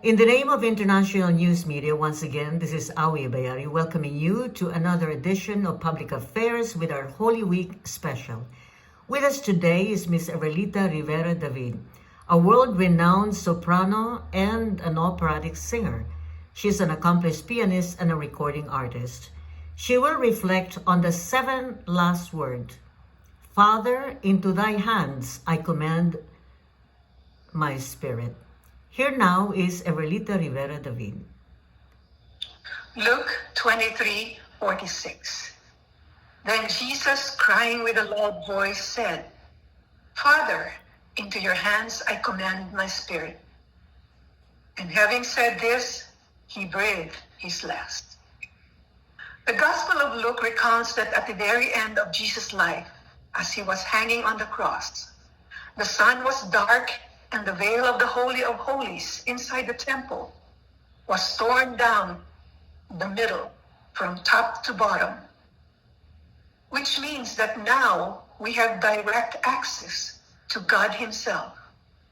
In the name of International News Media, once again, this is Awi Bayari welcoming you to another edition of Public Affairs with our Holy Week special. With us today is Miss EVERLITA Rivera-David, a world-renowned soprano and an operatic singer. She is an accomplished pianist and a recording artist. She will reflect on the 7 last words. Father, into thy hands I commend my spirit. Here now is EVERLITA Rivera-David. Luke 23:46. Then Jesus, crying with a loud voice, said, Father, into your hands I commend my spirit. And having said this, he breathed his last. The Gospel of Luke recounts that at the very end of Jesus' life, as he was hanging on the cross, the sun was dark and the veil of the Holy of Holies inside the temple was torn down the middle from top to bottom, which means that now we have direct access to God himself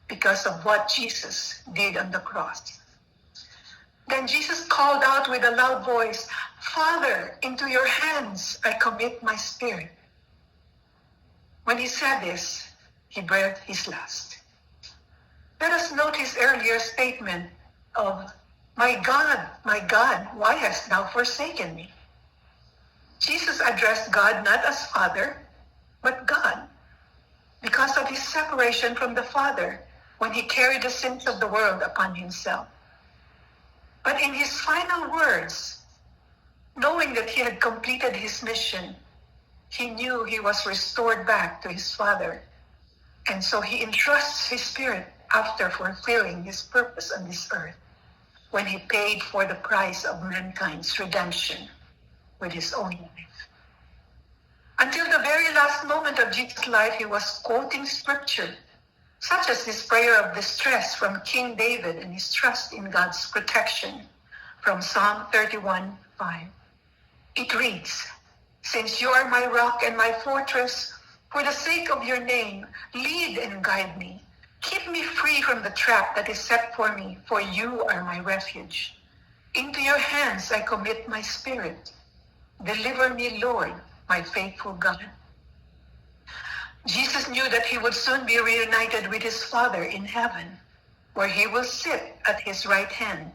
because of what Jesus did on the cross. Then Jesus called out with a loud voice, Father, into your hands I commit my spirit. When he said this, he breathed his last. Let us note his earlier statement of, my God, why hast thou forsaken me? Jesus addressed God not as Father, but God, because of his separation from the Father when he carried the sins of the world upon himself. But in his final words, knowing that he had completed his mission, he knew he was restored back to his Father. And so he entrusts his spirit after fulfilling his purpose on this earth, when he paid for the price of mankind's redemption with his own life. Until the very last moment of Jesus' life, he was quoting scripture, such as his prayer of distress from King David and his trust in God's protection from Psalm 31:5. It reads, Since you are my rock and my fortress, for the sake of your name, lead and guide me. Keep me free from the trap that is set for me, for you are my refuge. Into your hands I commit my spirit. Deliver me, Lord, my faithful God. Jesus knew that he would soon be reunited with his Father in heaven, where he will sit at his right hand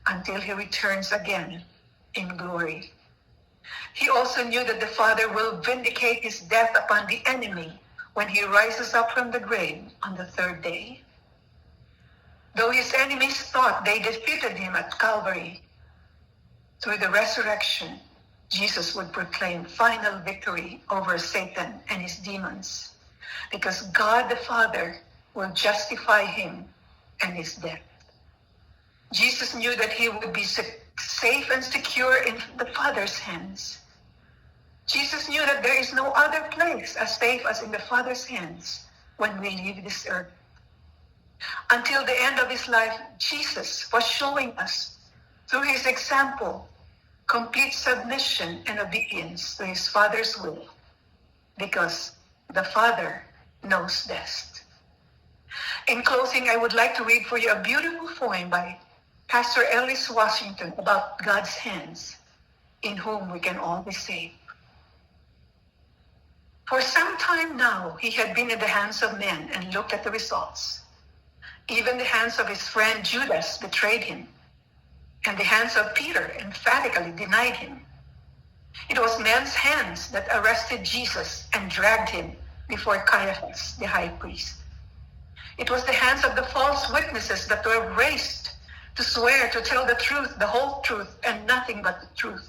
until he returns again in glory. He also knew that the Father will vindicate his death upon the enemy when he rises up from the grave on the 3rd day. Though his enemies thought they defeated him at Calvary, through the resurrection, Jesus would proclaim final victory over Satan and his demons, because God the Father will justify him and his death. Jesus knew that he would be safe and secure in the Father's hands. Jesus knew that there is no other place as safe as in the Father's hands when we leave this earth. Until the end of his life, Jesus was showing us, through his example, complete submission and obedience to his Father's will, because the Father knows best. In closing, I would like to read for you a beautiful poem by Pastor Ellis Washington about God's hands, in whom we can all be saved. For some time now, he had been in the hands of men and looked at the results. Even the hands of his friend Judas betrayed him, and the hands of Peter emphatically denied him. It was men's hands that arrested Jesus and dragged him before Caiaphas, the high priest. It was the hands of the false witnesses that were raised to swear to tell the truth, the whole truth, and nothing but the truth.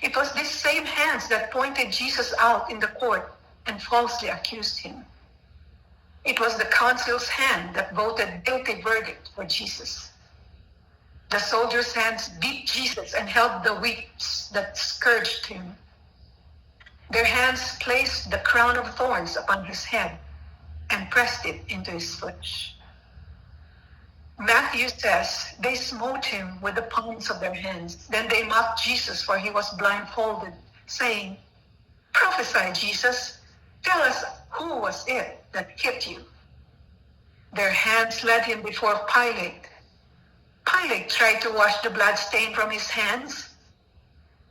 It was these same hands that pointed Jesus out in the court and falsely accused him. It was the council's hand that voted guilty verdict for Jesus. The soldiers' hands beat Jesus and held the whips that scourged him. Their hands placed the crown of thorns upon his head and pressed it into his flesh. Matthew says, they smote him with the palms of their hands. Then they mocked Jesus, for he was blindfolded, saying, Prophesy, Jesus. Tell us, who was it that hit you? Their hands led him before Pilate, Pilate tried to wash the blood stain from his hands,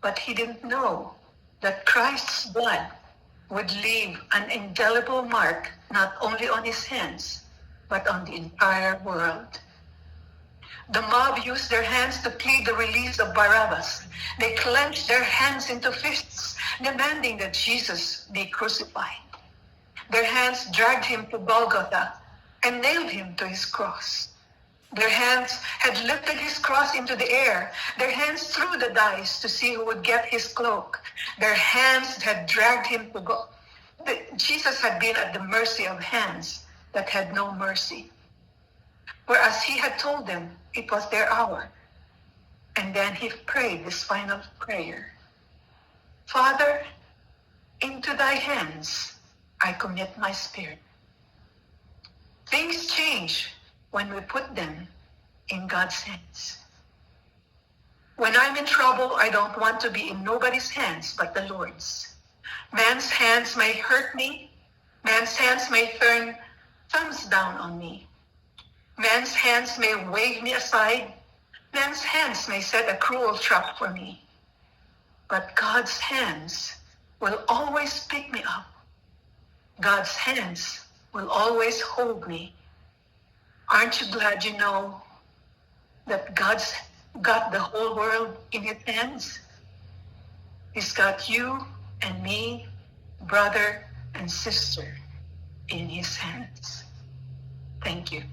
but he didn't know that Christ's blood would leave an indelible mark not only on his hands, but on the entire world. The mob used their hands to plead the release of Barabbas. They clenched their hands into fists, demanding that Jesus be crucified. Their hands dragged him to Golgotha and nailed him to his cross. Their hands had lifted his cross into the air. Their hands threw the dice to see who would get his cloak. Their hands had dragged him to go. Jesus had been at the mercy of hands that had no mercy. Whereas he had told them it was their hour. And then he prayed this final prayer. Father, into thy hands I commit my spirit. Things change when we put them in God's hands. When I'm in trouble, I don't want to be in nobody's hands but the Lord's. Man's hands may hurt me. Man's hands may turn thumbs down on me. Man's hands may wave me aside. Man's hands may set a cruel trap for me. But God's hands will always pick me up. God's hands will always hold me. Aren't you glad you know that God's got the whole world in his hands? He's got you and me, brother and sister, in his hands. Thank you.